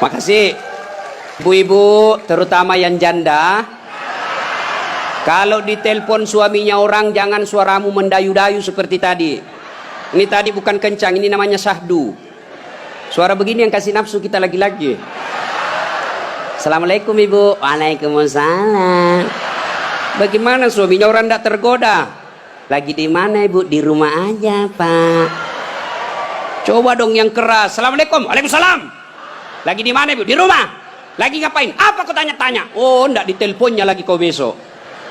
Makasih. Ibu-ibu, terutama yang janda, kalau ditelepon suaminya orang, jangan suaramu mendayu-dayu seperti tadi. Ini tadi bukan kencang, ini namanya syahdu. Suara begini yang kasih nafsu kita lagi-lagi. Assalamualaikum ibu. Waalaikumsalam. Bagaimana suaminya orang tidak tergoda? Lagi di mana ibu? Di rumah aja pak. Coba dong yang keras. Assalamualaikum. Waalaikumsalam. Lagi di mana ibu? Di rumah. Lagi ngapain? Apa kau tanya-tanya? Oh enggak, diteleponnya lagi kau besok.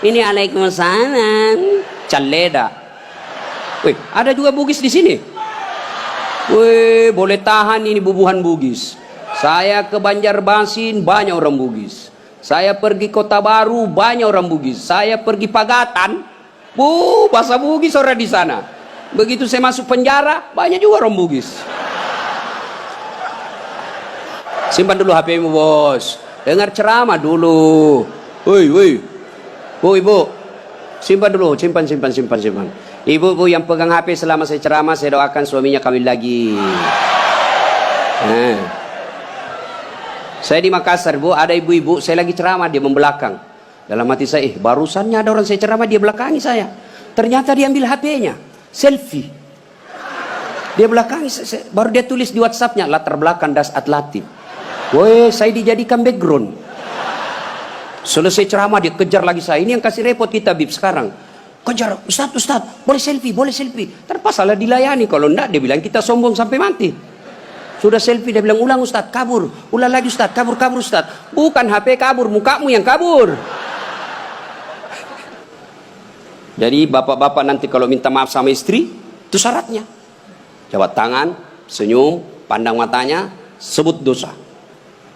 Ini waalaikumsalam. Caleda. Wih, ada juga Bugis di sini. Wih, boleh tahan ini bubuhan Bugis. Saya ke Banjarmasin banyak orang Bugis. Saya pergi Kota Baru banyak orang Bugis. Saya pergi Pagatan, bahasa Bugis orang di sana. Begitu saya masuk penjara banyak juga orang Bugis. Simpan dulu HP-mu bos. Dengar ceramah dulu. Woi, bu ibu, simpan dulu, simpan. Ibu yang pegang HP selama saya ceramah, saya doakan suaminya kawin lagi. Saya di Makassar bu, ada ibu-ibu, saya lagi ceramah, dia membelakang. Dalam hati saya, barusannya ada orang saya ceramah, dia belakangi saya. Ternyata dia ambil HP-nya, selfie. Dia belakangi, baru dia tulis di WhatsApp-nya, latar belakang das atlatif. Woi, saya dijadikan background. Selesai ceramah dia kejar lagi saya. Ini yang kasih repot kita Bib sekarang. Kejar, Ustaz, boleh selfie. Terpaksalah dilayani. Kalau enggak, dia bilang kita sombong sampai mati. Sudah selfie, dia bilang ulang Ustaz, kabur. Ulang lagi Ustaz, kabur Ustaz. Bukan HP kabur, mukamu yang kabur. Jadi bapak-bapak nanti kalau minta maaf sama istri, itu syaratnya. Jabat tangan, senyum, pandang matanya, sebut dosa.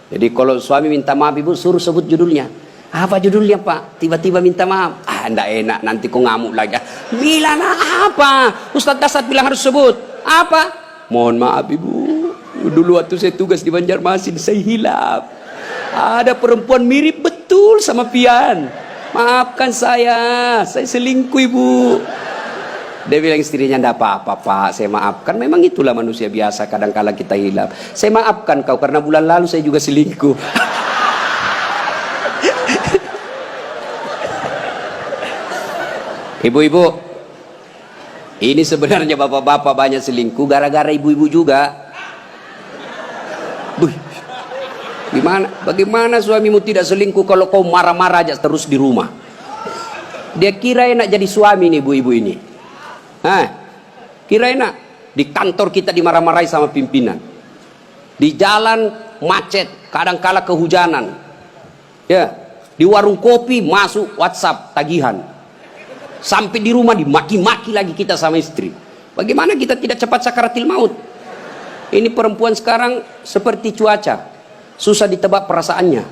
Jadi kalau suami minta maaf ibu, suruh sebut judulnya. Apa judulnya pak? Tiba-tiba minta maaf. Enggak enak, nanti kau ngamuk lagi. Bilang apa? Ustaz Dasat bilang harus sebut. Apa? Mohon maaf ibu. Dulu waktu saya tugas di Banjarmasin, saya hilaf. Ada perempuan mirip betul sama Pian. Maafkan saya selingkuh ibu. Dia bilang istrinya, enggak apa-apa pak, saya maafkan. Memang itulah manusia biasa, kadang-kala kita hilaf. Saya maafkan kau karena bulan lalu saya juga selingkuh. Ibu-ibu, ini sebenarnya bapak-bapak banyak selingkuh gara-gara ibu-ibu juga. Bagaimana suamimu tidak selingkuh kalau kau marah-marah aja terus di rumah? Dia kira enak jadi suami nih ibu-ibu ini. Kira enak. Di kantor kita dimarah-marahi sama pimpinan. Di jalan macet, kadang-kala kehujanan. Ya, di warung kopi masuk WhatsApp tagihan. Sampai di rumah dimaki-maki lagi kita sama istri. Bagaimana kita tidak cepat sakaratil maut? Ini perempuan sekarang seperti cuaca, susah ditebak perasaannya.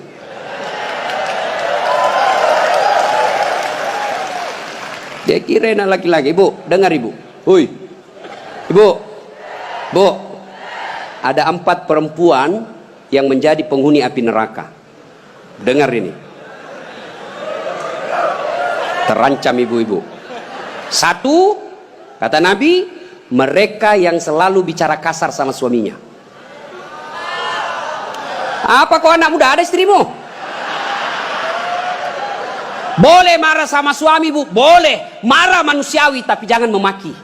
Dia kira enak laki-laki. Ibu, dengar ibu. Hui, ibu, bu, ada 4 perempuan yang menjadi penghuni api neraka. Dengar ini. Terancam ibu-ibu. 1, kata Nabi, mereka yang selalu bicara kasar sama suaminya. Apa kau anak muda, ada istrimu? Boleh marah sama suami bu, boleh marah manusiawi, tapi jangan memaki.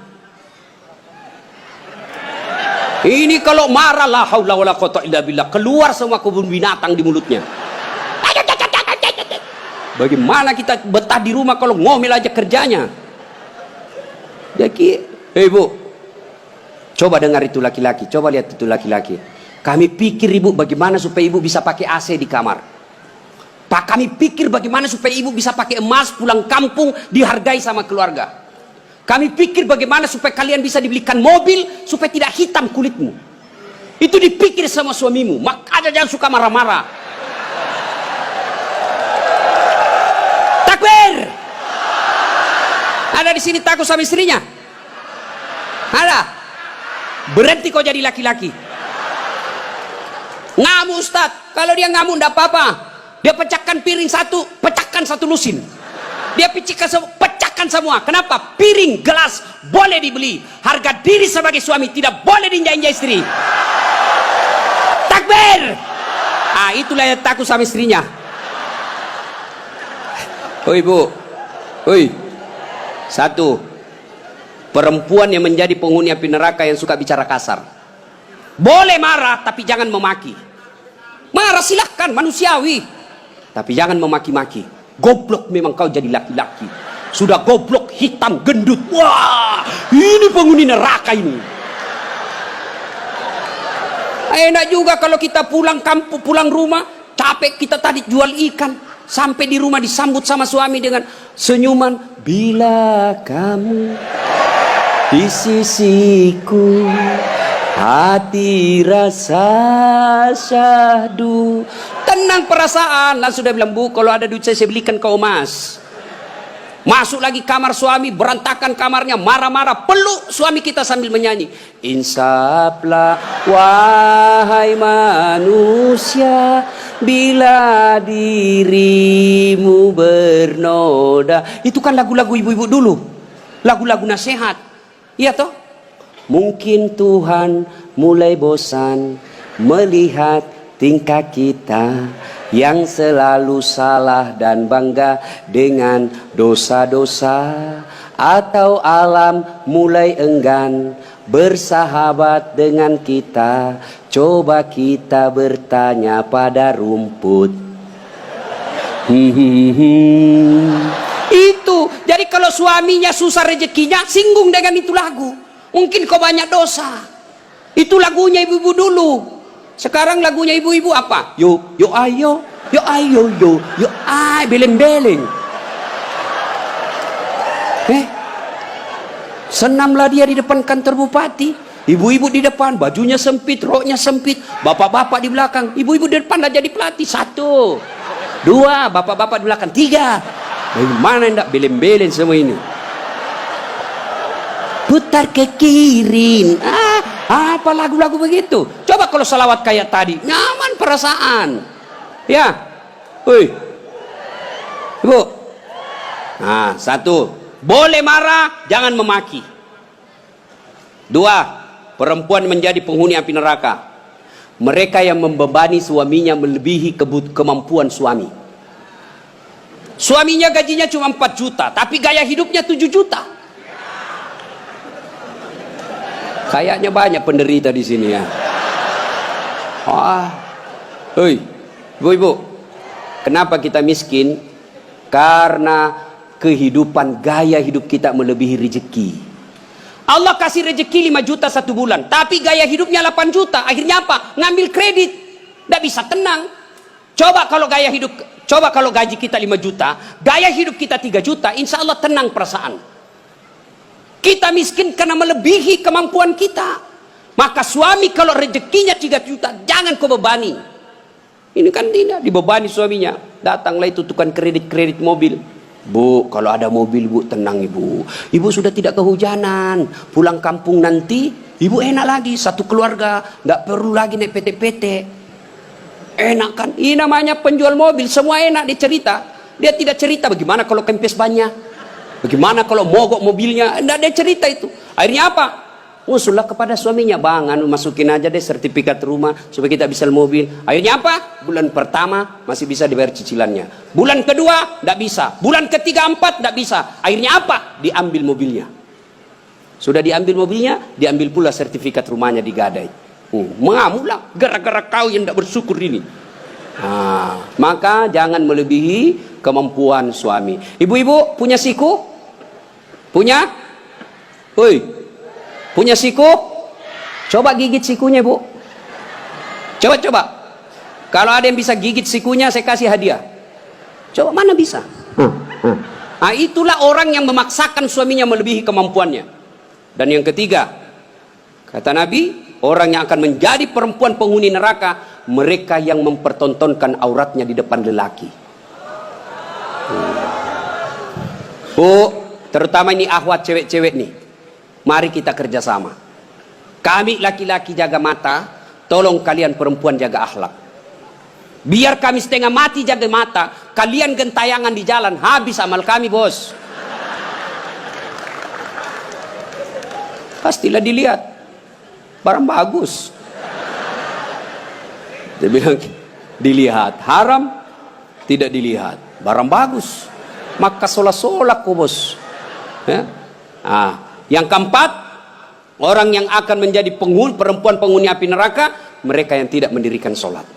Ini kalau marah la haula wala quwata illa billah, keluar semua kebun binatang di mulutnya. Bagaimana kita betah di rumah kalau ngomel aja kerjanya? Jadi, ibu, coba dengar itu laki-laki, coba lihat itu laki-laki. Kami pikir ibu bagaimana supaya ibu bisa pakai AC di kamar. Pak, kami pikir bagaimana supaya ibu bisa pakai emas pulang kampung dihargai sama keluarga. Kami pikir bagaimana supaya kalian bisa dibelikan mobil supaya tidak hitam kulitmu. Itu dipikir sama suamimu, makanya jangan suka marah-marah. Takbir. Ada di sini takut sama istrinya? Ada? Berhenti kau jadi laki-laki. Ngamuk Ustaz, kalau dia ngamuk enggak apa-apa. Dia pecahkan piring satu, pecahkan satu lusin. Dia pecahkan semua. Kenapa? Piring, gelas boleh dibeli. Harga diri sebagai suami tidak boleh diinjak-injak istri. Takbir. Ah, itulah yang takut sama istrinya. Oi bu, oi. Satu, perempuan yang menjadi penghuni api neraka yang suka bicara kasar. Boleh marah, tapi jangan memaki. Marah silahkan, manusiawi. Tapi jangan memaki-maki. Goblok memang kau jadi laki-laki. Sudah goblok, hitam, gendut. Wah, ini penghuni neraka ini. Enak juga kalau kita pulang kampung, pulang rumah, capek kita tadi jual ikan, sampai di rumah disambut sama suami dengan senyuman. Bila kamu di sisiku, hati rasa syahdu. Tenang perasaan. Langsung dia bilang, bu, kalau ada duit saya belikan kau emas. Masuk lagi kamar suami, berantakan kamarnya, marah-marah, peluk suami kita sambil menyanyi. Insaflah wahai manusia, bila dirimu bernoda. Itu kan lagu-lagu ibu-ibu dulu, lagu-lagu nasihat. Iya toh? Mungkin Tuhan mulai bosan melihat tingkah kita yang selalu salah dan bangga dengan dosa-dosa, atau alam mulai enggan bersahabat dengan kita. Coba kita bertanya pada rumput. Itu. Jadi kalau suaminya susah rezekinya, singgung dengan itu lagu. Mungkin kau banyak dosa. Itu lagunya ibu-ibu dulu. Sekarang lagunya ibu-ibu apa? Yo ayo, yo ay, beleng-beleng. Senamlah dia di depan kantor bupati. Ibu-ibu di depan, bajunya sempit, roknya sempit. Bapak-bapak di belakang. Ibu-ibu di depan dah jadi pelatih. 1, 2, bapak-bapak di belakang. 3. Bagaimana enggak beleng-beleng semua ini? Putar ke kiri. Apa lagu-lagu begitu? Coba kalau salawat kayak tadi, nyaman perasaan. Ya, woi, ibu. Nah, 1, boleh marah, jangan memaki. 2, perempuan menjadi penghuni api neraka. Mereka yang membebani suaminya melebihi kemampuan suami. Suaminya gajinya cuma 4 juta, tapi gaya hidupnya 7 juta. Kayaknya banyak penderita di sini ya. Hei, ibu-ibu, kenapa kita miskin? Karena kehidupan, gaya hidup kita melebihi rezeki. Allah kasih rezeki 5 juta 1 bulan, tapi gaya hidupnya 8 juta. Akhirnya apa? Ngambil kredit, nggak bisa tenang. Coba kalau gaji kita 5 juta, gaya hidup kita 3 juta, insya Allah tenang perasaan. Kita miskin karena melebihi kemampuan kita. Maka suami kalau rezekinya 3 juta, jangan kau bebani. Ini kan tidak dibebani suaminya. Datanglah itu tukang kredit mobil. Bu, kalau ada mobil bu, tenang ibu. Ibu sudah tidak kehujanan. Pulang kampung nanti, ibu enak lagi. Satu keluarga, nggak perlu lagi naik PT-PT. Enak kan? Ini namanya penjual mobil, semua enak dia cerita. Dia tidak cerita bagaimana kalau kempes banyak. Bagaimana kalau mogok mobilnya? Tidak ada cerita itu. Akhirnya apa? Usullah kepada suaminya, bang, masukin aja deh sertifikat rumah supaya kita bisa mobil. Akhirnya apa? Bulan pertama masih bisa dibayar cicilannya. Bulan kedua tidak bisa. Bulan ketiga, 4 tidak bisa. Akhirnya apa? Diambil mobilnya. Sudah diambil mobilnya, diambil pula sertifikat rumahnya digadai. Mengamuklah gara-gara kau yang tidak bersyukur ini. Maka jangan melebihi kemampuan suami. Ibu-ibu punya siku? Punya? Woi, punya siku? Coba gigit sikunya, bu. Coba. Kalau ada yang bisa gigit sikunya, saya kasih hadiah. Coba, mana bisa? Nah, itulah orang yang memaksakan suaminya melebihi kemampuannya. Dan yang ketiga, kata Nabi, orang yang akan menjadi perempuan penghuni neraka, mereka yang mempertontonkan auratnya di depan lelaki. Bu, terutama ini ahwat cewek-cewek nih, mari kita kerjasama. Kami laki-laki jaga mata, tolong kalian perempuan jaga akhlak. Biar kami setengah mati jaga mata, kalian gentayangan di jalan, habis amal kami bos. Pastilah dilihat, barang bagus. Dia bilang, dilihat, haram tidak dilihat. Barang bagus, maka solak-solak kok bos. Ya? Yang keempat, orang yang akan menjadi perempuan penghuni api neraka, mereka yang tidak mendirikan sholat.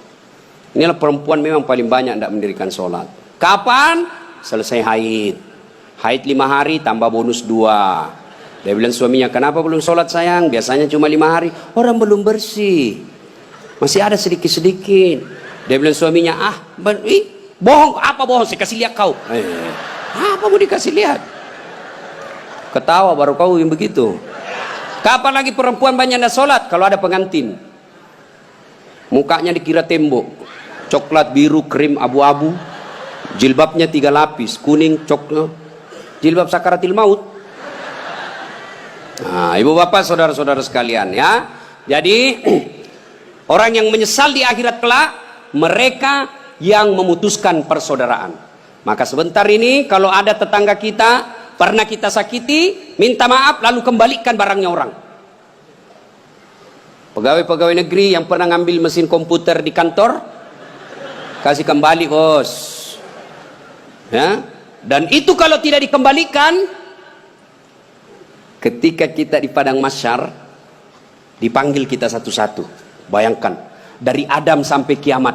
Inilah perempuan memang paling banyak tidak mendirikan sholat. Kapan? Selesai haid. Haid 5 hari tambah bonus 2. Dia bilang suaminya, kenapa belum sholat sayang? Biasanya cuma 5 hari. Orang belum bersih, masih ada sedikit-sedikit. Dia bilang suaminya, bohong. Apa bohong? Saya kasih lihat kau. Apa mau dikasih lihat? Ketawa baru kau yang begitu. Kapan lagi perempuan banyak nak sholat? Kalau ada pengantin, mukanya dikira tembok, coklat, biru, krim, abu-abu, jilbabnya 3 lapis, kuning, coklat, jilbab sakaratil maut. Ibu bapak saudara-saudara sekalian ya. Jadi orang yang menyesal di akhirat kelak, mereka yang memutuskan persaudaraan. Maka sebentar ini kalau ada tetangga kita pernah kita sakiti, minta maaf lalu kembalikan barangnya orang. Pegawai-pegawai negeri yang pernah ngambil mesin komputer di kantor, kasih kembali bos. Ya. Dan itu kalau tidak dikembalikan, ketika kita di padang mahsyar, dipanggil kita satu-satu. Bayangkan, dari Adam sampai kiamat,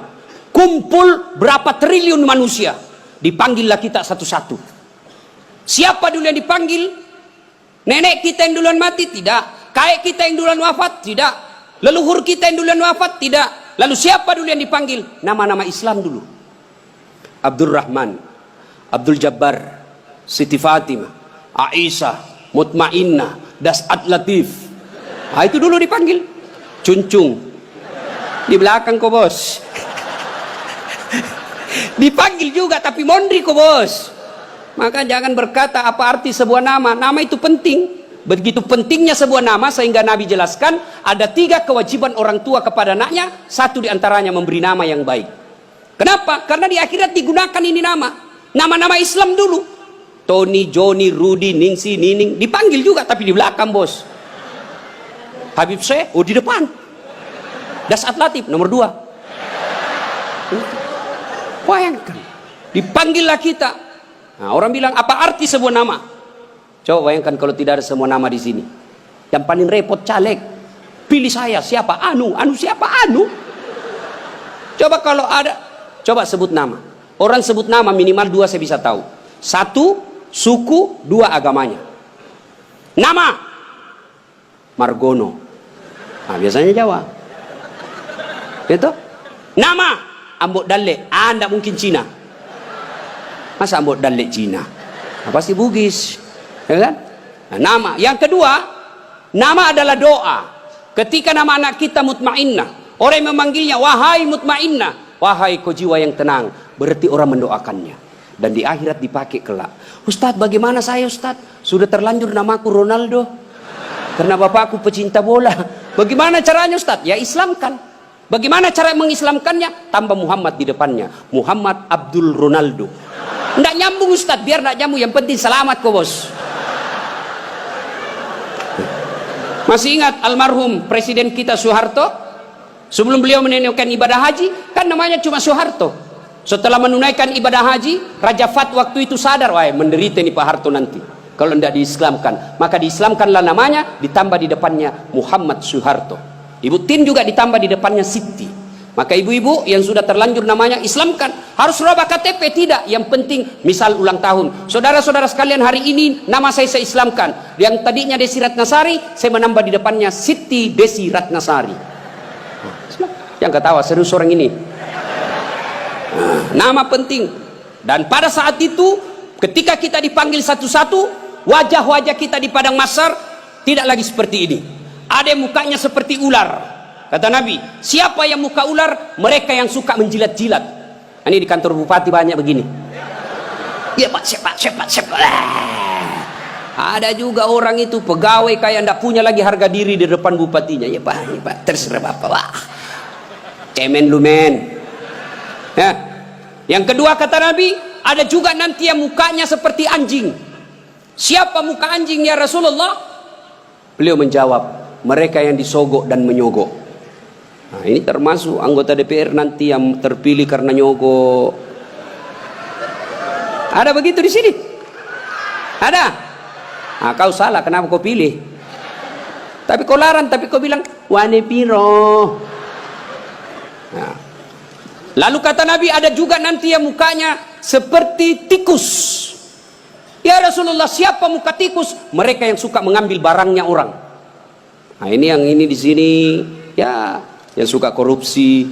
kumpul berapa triliun manusia, dipanggillah kita satu-satu. Siapa dulu yang dipanggil? Nenek kita yang duluan mati? Tidak. Kakek kita yang duluan wafat? Tidak. Leluhur kita yang duluan wafat? Tidak. Lalu siapa dulu yang dipanggil? Nama-nama Islam dulu. Abdurrahman, Abdul Jabbar, Siti Fatimah, Aisyah, Mutmainnah, Das'at Latif. Itu dulu dipanggil. Cuncung di belakang kok bos. Dipanggil juga tapi mondri kok bos. Maka jangan berkata apa arti sebuah nama. Nama itu penting. Begitu pentingnya sebuah nama sehingga Nabi jelaskan ada 3 kewajiban orang tua kepada anaknya. 1 diantaranya memberi nama yang baik. Kenapa? Karena di akhirat digunakan ini nama. Nama-nama Islam dulu. Tony, Johnny, Rudy, Ningsi, Nining. Dipanggil juga tapi di belakang bos. Habib Syekh, di depan. Das'at Latif, nomor 2. Bayangkan. Dipanggillah kita. Nah, orang bilang, apa arti sebuah nama? Coba bayangkan kalau tidak ada semua nama di sini. Yang paling repot caleg. Pilih saya, siapa? Anu siapa? Anu. Coba kalau ada, coba sebut nama. Orang sebut nama minimal 2 saya bisa tahu. 1, suku, 2 agamanya. Nama Margono. Biasanya Jawa. Gitu? Nama Ambok Dalle. Tidak mungkin Cina. Masa Ambok Dalle Cina? Pasti Bugis. Ya kan? Nama. Yang kedua, nama adalah doa. Ketika nama anak kita Mutmainnah, orang yang memanggilnya, wahai Mutmainnah, wahai kau jiwa yang tenang, berarti orang mendoakannya. Dan di akhirat dipakai kelak. Ustadz, bagaimana saya Ustadz? Sudah terlanjur namaku Ronaldo. Karena bapakku pecinta bola. Bagaimana caranya Ustadz? Ya Islamkan. Bagaimana cara mengislamkannya? Tambah Muhammad di depannya. Muhammad Abdul Ronaldo. Nggak nyambung Ustadz, biar nggak nyambung. Yang penting selamat kok bos. Masih ingat almarhum Presiden kita Soeharto? Sebelum beliau menunaikan ibadah haji, kan namanya cuma Soeharto. Setelah menunaikan ibadah haji, Raja Fat waktu itu sadar, wah menderita nih Pak Harto nanti kalau tidak diislamkan. Maka diislamkanlah namanya, ditambah di depannya Muhammad Soeharto. Ibu Tin juga ditambah di depannya Siti. Maka ibu-ibu yang sudah terlanjur namanya islamkan. Harus rubah KTP? Tidak. Yang penting misal ulang tahun, saudara-saudara sekalian, hari ini nama saya islamkan. Yang tadinya Desi Ratnasari, saya menambah di depannya Siti Desi Ratnasari. Yang ketawa serius orang ini. Nama penting. Dan pada saat itu ketika kita dipanggil satu-satu, wajah-wajah kita di padang mahsyar tidak lagi seperti ini. Ada yang mukanya seperti ular. Kata Nabi, siapa yang muka ular? Mereka yang suka menjilat-jilat. Ini di kantor bupati banyak begini. Ya pak, siapa. Ada juga orang itu pegawai kayak ndak punya lagi harga diri di depan bupatinya. Ya pak, terserah bapak. Wah, cemen lu men. Ya. Yang kedua kata Nabi, ada juga nanti yang mukanya seperti anjing. Siapa muka anjing ya Rasulullah? Beliau menjawab, mereka yang disogok dan menyogok. Nah, ini termasuk anggota DPR nanti yang terpilih karena nyogok. Ada begitu di sini? Ada? Nah, kau salah, kenapa kau pilih? Tapi kau larang, tapi kau bilang wane piro. Nah. Lalu kata Nabi, ada juga nanti yang mukanya seperti tikus. Ya Rasulullah, siapa muka tikus? Mereka yang suka mengambil barangnya orang. Nah, ini yang ini di sini ya, yang suka korupsi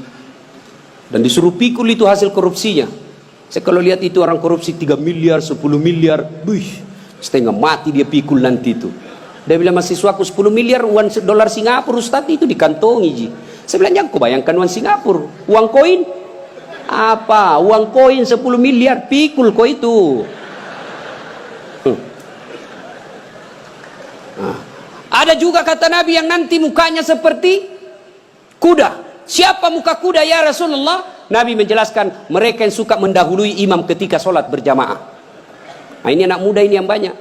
dan disuruh pikul itu hasil korupsinya. Saya kalau lihat itu orang korupsi 3 miliar, 10 miliar, setengah mati dia pikul nanti itu. Dia bilang mahasiswaku 10 miliar uang dolar Singapura Ustaz itu dikantongi ji. Saya bilang jangan kau bayangkan uang Singapura, uang koin apa? Uang koin 10 miliar pikul kau itu. Ada juga kata Nabi yang nanti mukanya seperti kuda. Siapa muka kuda ya Rasulullah? Nabi menjelaskan mereka yang suka mendahului imam ketika sholat berjamaah. Nah, ini anak muda ini yang banyak.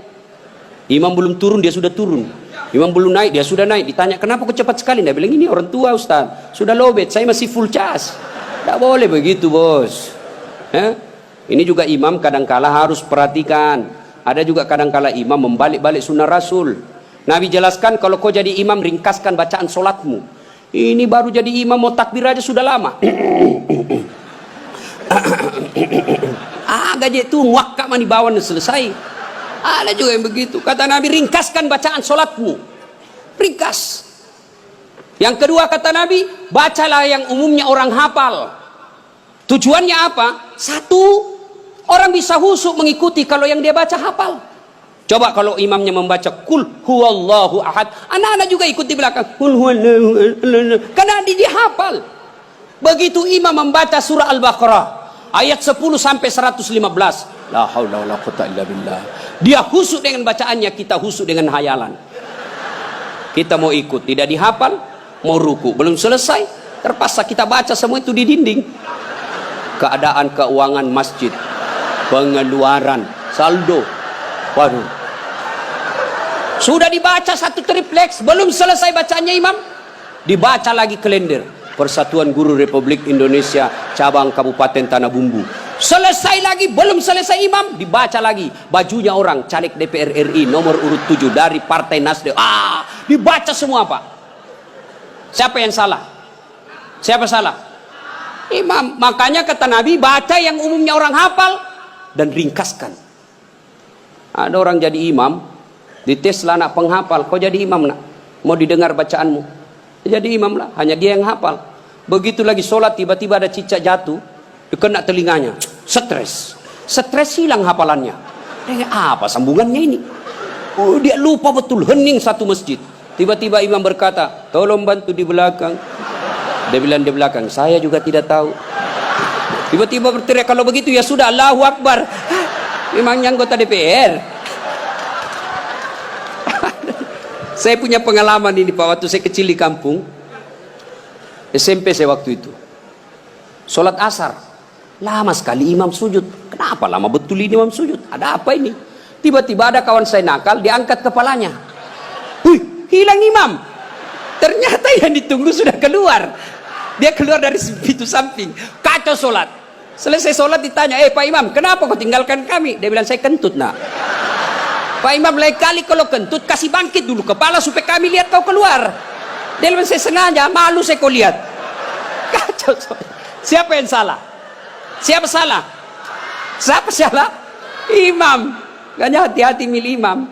Imam belum turun dia sudah turun. Imam belum naik dia sudah naik. Ditanya kenapa kok cepat sekali? Dia bilang ini orang tua Ustaz. Sudah lowbat, saya masih full charge. Tidak boleh begitu bos. Ini juga imam kadangkala harus perhatikan. Ada juga kadangkala imam membalik-balik sunnah Rasul. Nabi jelaskan kalau kau jadi imam ringkaskan bacaan solatmu. Ini baru jadi imam mau takbir aja sudah lama. Gaji itu muakkak mani bawan selesai. Ada juga yang begitu. Kata Nabi ringkaskan bacaan solatmu. Ringkas. Yang kedua kata Nabi, bacalah yang umumnya orang hafal. Tujuannya apa? Satu, orang bisa husuk mengikuti kalau yang dia baca hafal. Coba kalau imamnya membaca kul huwallahu ahad, anak-anak juga ikut di belakang kul huwallahu ahad, karena dia hafal. Begitu imam membaca surah Al-Baqarah ayat 10 sampai 115, la haula wala quwwata illa billah, dia husuk dengan bacaannya, kita husuk dengan hayalan. Kita mau ikut, tidak dihafal, mau ruku, belum selesai, terpaksa kita baca semua itu di dinding. Keadaan keuangan masjid, pengeluaran, saldo, waduh. Sudah dibaca satu tripleks, belum selesai bacaannya imam, dibaca lagi kalender Persatuan Guru Republik Indonesia cabang Kabupaten Tanah Bumbu. Selesai lagi, belum selesai imam, dibaca lagi bajunya orang caleg DPR RI nomor urut 7 dari Partai Nasdem. Dibaca semua Pak. Siapa yang salah? Siapa salah? Imam. Makanya kata Nabi, baca yang umumnya orang hafal dan ringkaskan. Ada orang jadi imam, dites lah anak penghafal, kau jadi imam nak, mau didengar bacaanmu, jadi imam lah, hanya dia yang hafal. Begitu lagi sholat tiba-tiba ada cicak jatuh, kena telinganya, stres hilang hafalannya. Apa sambungannya ini? Dia lupa betul, hening satu masjid. Tiba-tiba imam berkata, tolong bantu di belakang. Dia bilang di belakang, saya juga tidak tahu. Tiba-tiba berteriak, kalau begitu ya sudah, Allahu Akbar. Memangnya anggota DPR. Saya punya pengalaman ini Pak, waktu saya kecil di kampung SMP saya waktu itu sholat asar lama sekali imam sujud. Kenapa lama betul ini imam sujud? Ada apa ini? Tiba-tiba ada kawan saya nakal, diangkat kepalanya, hilang imam. Ternyata yang ditunggu sudah keluar. Dia keluar dari pintu samping, kacau sholat. Selesai sholat ditanya, Pak Imam, kenapa kau tinggalkan kami? Dia bilang, saya kentut nak. Pak Imam, lain kali kalau kentut kasih bangkit dulu kepala supaya kami lihat kau keluar. Dia bilang, saya sengaja, malu saya kau lihat. Kacau. Siapa yang salah? Siapa salah? Siapa salah? Imam. Makanya hati-hati milih imam.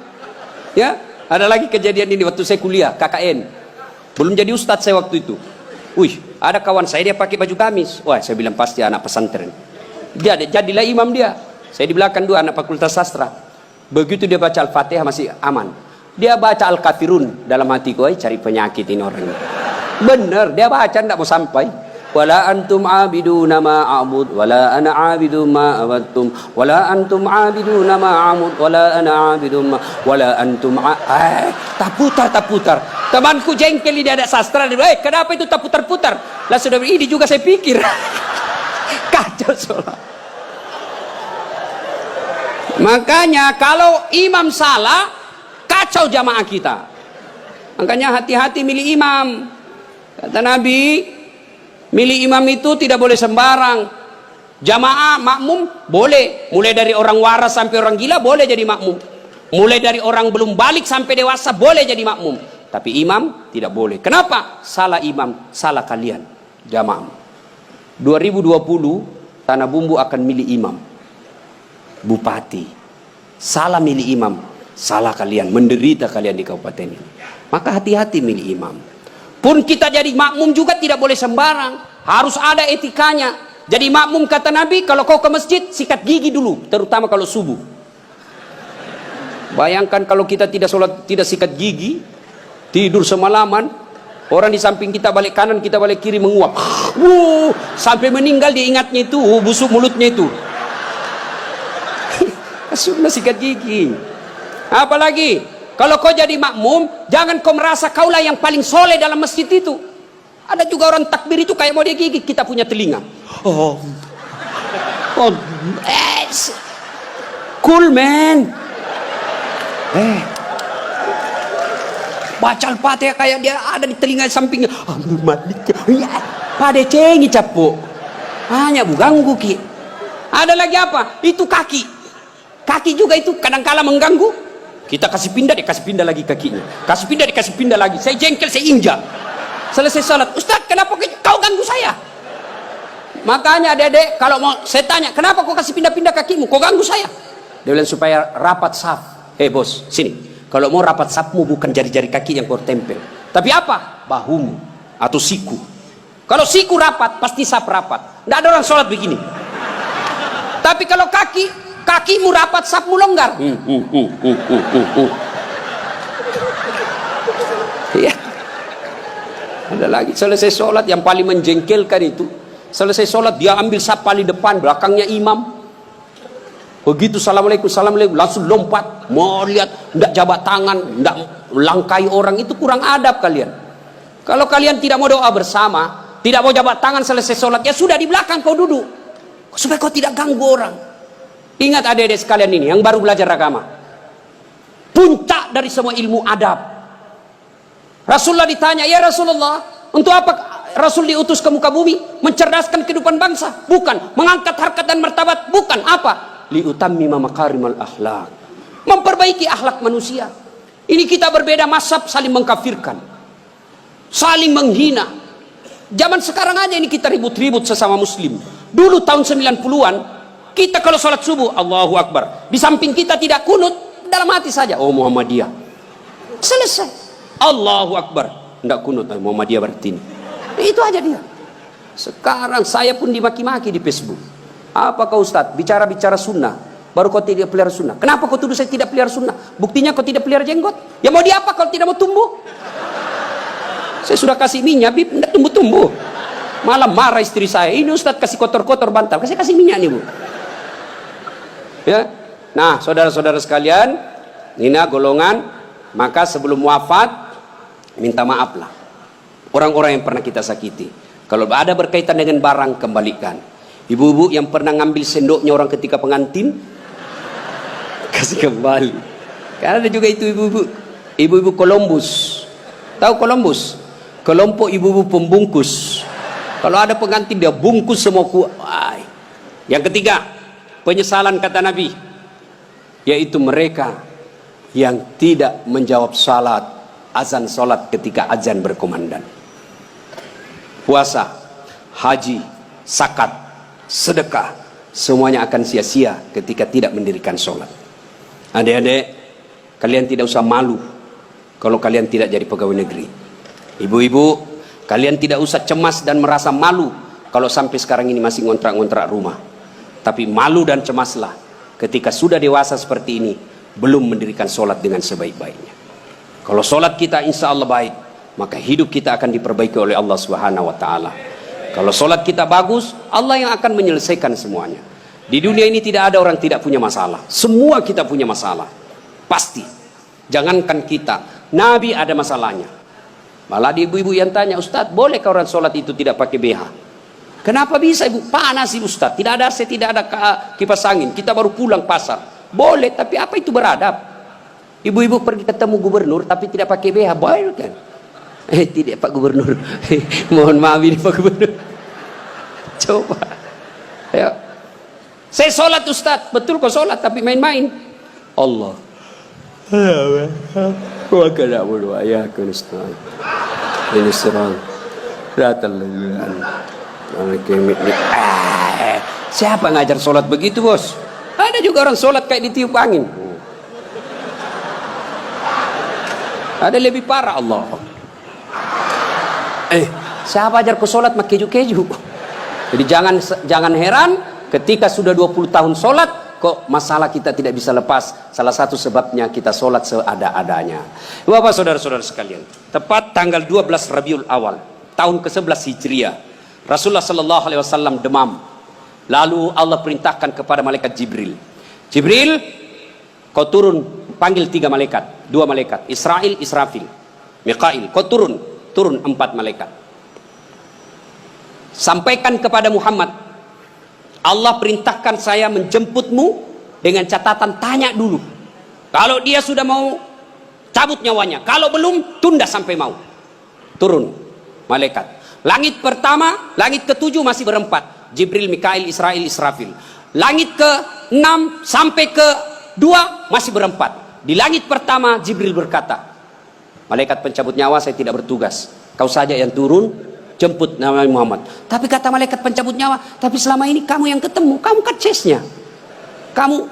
Ya, ada lagi kejadian ini waktu saya kuliah KKN. Belum jadi ustadz saya waktu itu. Ada kawan saya dia pakai baju gamis. Wah, saya bilang pasti anak pesantren. Dia jadilah imam dia. Saya di belakang dua anak fakultas sastra. Begitu dia baca Al-Fatihah masih aman. Dia baca Al-Kafirun dalam hatiku, cari penyakit ini orang ini. Benar, dia baca tidak mau sampai. Wala antum abiduna ma a'bud wala ana abidu ma abattum wala antum abiduna ma a'bud wala ana abidu ma wala antum tak putar. Temanku jengkel dia ada sastra, dia kenapa itu tak putar-putar? Lah sudah ini juga saya pikir. Kacau sholat. Makanya kalau imam salah, kacau jamaah kita. Makanya hati-hati milih imam. Kata Nabi, Milih imam itu tidak boleh sembarang. Jamaah makmum boleh, mulai dari orang waras sampai orang gila boleh jadi makmum, mulai dari orang belum balik sampai dewasa boleh jadi makmum, tapi imam tidak boleh. Kenapa? Salah imam, salah kalian jamaah. 2020 Tanah Bumbu akan milih imam bupati, salah milih imam, salah kalian, menderita kalian di kabupaten ini. Maka hati-hati milih imam. Pun kita jadi makmum juga tidak boleh sembarang, harus ada etikanya. Jadi makmum kata Nabi, kalau kau ke masjid sikat gigi dulu, terutama kalau subuh. Bayangkan kalau kita tidak sholat, tidak sikat gigi, tidur semalaman, orang di samping kita balik kanan, kita balik kiri menguap, sampai meninggal diingatnya itu, busuk mulutnya itu. Sunnah sikat gigi. Apalagi kalau kau jadi makmum, jangan kau merasa kaulah yang paling soleh dalam masjid itu. Ada juga orang takbir itu kayak mau dia gigit, kita punya telinga. Cool man. Baca Al-Fatihah kayak dia ada di telinga sampingnya. Pada cengi capuk. Hanya ganggu ki. Ada lagi apa? Itu kaki. Kaki juga itu kadang-kala mengganggu. Kita kasih pindah, dia kasih pindah lagi kakinya. Kasih pindah, dikasih pindah lagi. Saya jengkel, saya injak. Selesai salat, Ustaz, kenapa kau ganggu saya? Makanya adik-adik, kalau mau saya tanya, kenapa kau kasih pindah-pindah kakimu? Kau ganggu saya? Dia bilang supaya rapat saf. Bos, sini. Kalau mau rapat safmu bukan jari-jari kaki yang kau tempel, tapi apa? Bahumu atau siku. Kalau siku rapat, pasti saf rapat. Tidak ada orang sholat begini. Tapi kalau kakimu rapat, safmu longgar. Ya. Ada lagi, selesai sholat yang paling menjengkelkan itu, selesai sholat dia ambil saf paling depan, belakangnya imam. Begitu assalamualaikum, assalamualaikum, langsung lompat, mau lihat, tidak jabat tangan, tidak langkai orang, itu kurang adab kalian. Kalau kalian tidak mau doa bersama, tidak mau jabat tangan selesai sholat, ya sudah di belakang kau duduk, supaya kau tidak ganggu orang. Ingat adik-adik sekalian ini, yang baru belajar agama, puncak dari semua ilmu adab. Rasulullah ditanya, ya Rasulullah, untuk apa Rasul diutus ke muka bumi? Mencerdaskan kehidupan bangsa? Bukan. Mengangkat harkat dan martabat? Bukan. Apa? Liutammima makarimal akhlak. Memperbaiki akhlak manusia. Ini kita berbeda mazhab, saling mengkafirkan, saling menghina. Zaman sekarang aja ini kita ribut-ribut sesama muslim. Dulu tahun 90-an, kita kalau sholat subuh, Allahu Akbar, di samping kita tidak kunut, dalam hati saja, oh Muhammadiyah. Selesai. Allahu Akbar, tidak kunut, Muhammadiyah berarti ini. Itu aja dia. Sekarang saya pun dimaki-maki di Facebook. Apa kau Ustaz, bicara-bicara sunnah, baru kau tidak pelihara sunnah. Kenapa kau tuduh saya tidak pelihara sunnah? Buktinya kau tidak pelihara jenggot. Ya mau diapa kalau tidak mau tumbuh? Saya sudah kasih minyak, Bib, tidak tumbuh-tumbuh. Malah marah istri saya, ini Ustaz kasih kotor-kotor bantal, saya kasih minyak nih Bu. Ya. Nah saudara-saudara sekalian, ini golongan, maka sebelum wafat minta maaflah orang-orang yang pernah kita sakiti. Kalau ada berkaitan dengan barang, kembalikan. Ibu-ibu yang pernah ngambil sendoknya orang ketika pengantin, kasih kembali. Karena ada juga itu ibu-ibu Columbus. Tahu Columbus? Kelompok ibu-ibu pembungkus. Kalau ada pengantin dia bungkus semua kuai. Yang ketiga, penyesalan kata Nabi, yaitu mereka yang tidak menjawab salat, azan salat ketika azan berkumandang. Puasa, haji, zakat, sedekah, semuanya akan sia-sia ketika tidak mendirikan salat. Adik-adik, kalian tidak usah malu kalau kalian tidak jadi pegawai negeri. Ibu-ibu, kalian tidak usah cemas dan merasa malu kalau sampai sekarang ini masih ngontrak-ngontrak rumah. Tapi malu dan cemaslah ketika sudah dewasa seperti ini, belum mendirikan sholat dengan sebaik-baiknya. Kalau sholat kita insya Allah baik, maka hidup kita akan diperbaiki oleh Allah Subhanahu wa Ta'ala. Kalau sholat kita bagus, Allah yang akan menyelesaikan semuanya. Di dunia ini tidak ada orang tidak punya masalah. Semua kita punya masalah, pasti. Jangankan kita, Nabi ada masalahnya. Malah di ibu-ibu yang tanya, Ustadz, bolehkah orang sholat itu tidak pakai BH? Kenapa bisa ibu? Panas sih Ustadz, tidak ada AC, tidak ada kipas angin, kita baru pulang pasar. Boleh, tapi apa itu beradab? Ibu-ibu pergi ketemu gubernur tapi tidak pakai BH, boleh kan? Tidak Pak Gubernur. Mohon maaf ini Pak Gubernur. Coba. Ayo. Saya sholat Ustaz, betul kok sholat tapi main-main. Allah. Wa kana wa ya kunustan. Ini serang. Datang siapa ngajar sholat begitu, bos? Ada juga orang sholat kayak ditiup angin. Ada lebih parah Allah. Siapa ajar ke sholat mak keju-keju? Jadi jangan heran ketika sudah 20 tahun sholat kok masalah kita tidak bisa lepas. Salah satu sebabnya kita sholat seada-adanya. Bapak saudara-saudara sekalian, tepat tanggal 12 Rabiul Awal tahun ke-11 Hijriah, Rasulullah sallallahu alaihi wasallam demam. Lalu Allah perintahkan kepada malaikat Jibril. Jibril, kau turun, panggil 3 malaikat, 2 malaikat, Israil, Israfil, Mikail. Kau turun 4 malaikat. Sampaikan kepada Muhammad, Allah perintahkan saya menjemputmu dengan catatan tanya dulu. Kalau dia sudah mau cabut nyawanya, kalau belum tunda sampai mau. Turun malaikat. Langit pertama, langit ke-7 masih berempat. Jibril, Mikail, Israil, Israfil. Langit ke-6 sampai ke-2 masih berempat. Di langit pertama Jibril berkata, malaikat pencabut nyawa saya tidak bertugas. Kau saja yang turun, jemput Nabi Muhammad. Tapi kata malaikat pencabut nyawa, tapi selama ini kamu yang ketemu, kamu kan chase-nya. Kamu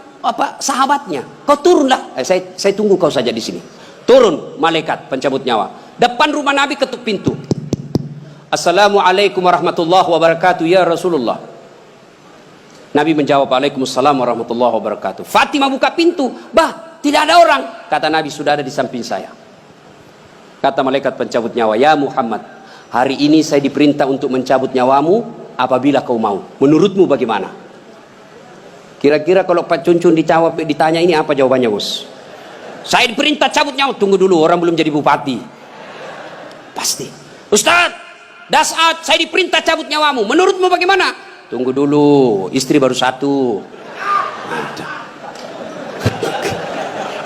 sahabatnya. Kau turunlah. Saya tunggu kau saja di sini. Turun malaikat pencabut nyawa. Depan rumah Nabi ketuk pintu. Assalamualaikum warahmatullahi wabarakatuh ya Rasulullah. Nabi menjawab, Waalaikumsalam warahmatullahi wabarakatuh. Fatimah buka pintu. Bah, tidak ada orang. Kata Nabi, sudah ada di samping saya. Kata malaikat pencabut nyawa, ya Muhammad, hari ini saya diperintah untuk mencabut nyawamu apabila kau mau. Menurutmu bagaimana? Kira-kira kalau Pak Cuncun ditanya ini apa jawabannya, bos? Saya diperintah cabut nyawa. Tunggu dulu, orang belum jadi bupati. Pasti. Ustaz, saat saya diperintah cabut nyawamu, menurutmu bagaimana? Tunggu dulu, istri baru 1.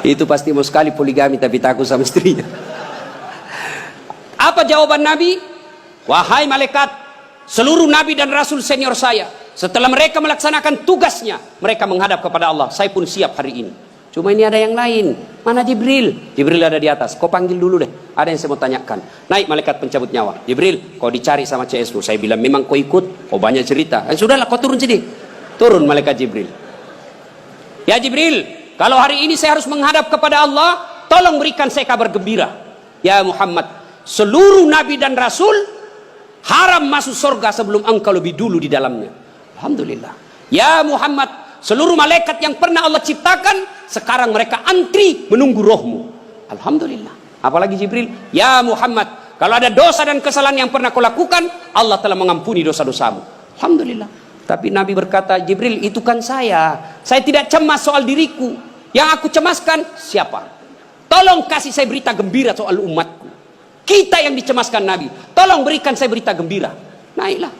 Itu pasti mau sekali poligami tapi takut sama istrinya. Apa jawaban Nabi? Wahai malaikat, seluruh nabi dan rasul senior saya, setelah mereka melaksanakan tugasnya, mereka menghadap kepada Allah. Saya pun siap hari ini. Cuma ini ada yang lain. Mana Jibril? Jibril ada di atas. Kau panggil dulu deh. Ada yang saya mau tanyakan. Naik malaikat pencabut nyawa. Jibril, kau dicari sama CS-mu. Saya bilang memang kau ikut. Kau banyak cerita. Sudahlah, kau turun sini. Turun malaikat Jibril. Ya Jibril, kalau hari ini saya harus menghadap kepada Allah, tolong berikan saya kabar gembira. Ya Muhammad, seluruh nabi dan rasul haram masuk surga sebelum engkau lebih dulu di dalamnya. Alhamdulillah. Ya Muhammad, seluruh malaikat yang pernah Allah ciptakan sekarang mereka antri menunggu rohmu. Alhamdulillah. Apalagi Jibril, ya Muhammad, kalau ada dosa dan kesalahan yang pernah kau lakukan, Allah telah mengampuni dosa-dosamu. Alhamdulillah. Tapi Nabi berkata, Jibril, itu kan saya tidak cemas soal diriku. Yang aku cemaskan siapa? Tolong kasih saya berita gembira soal umatku. Kita yang dicemaskan Nabi. Tolong berikan saya berita gembira. Naiklah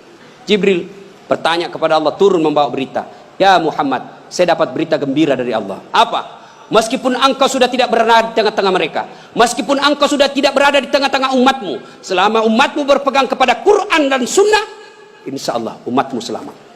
Jibril bertanya kepada Allah, turun membawa berita. Ya Muhammad, saya dapat berita gembira dari Allah. Apa? Meskipun engkau sudah tidak berada di tengah-tengah mereka, meskipun engkau sudah tidak berada di tengah-tengah umatmu, selama umatmu berpegang kepada Quran dan Sunnah, insya Allah umatmu selamat.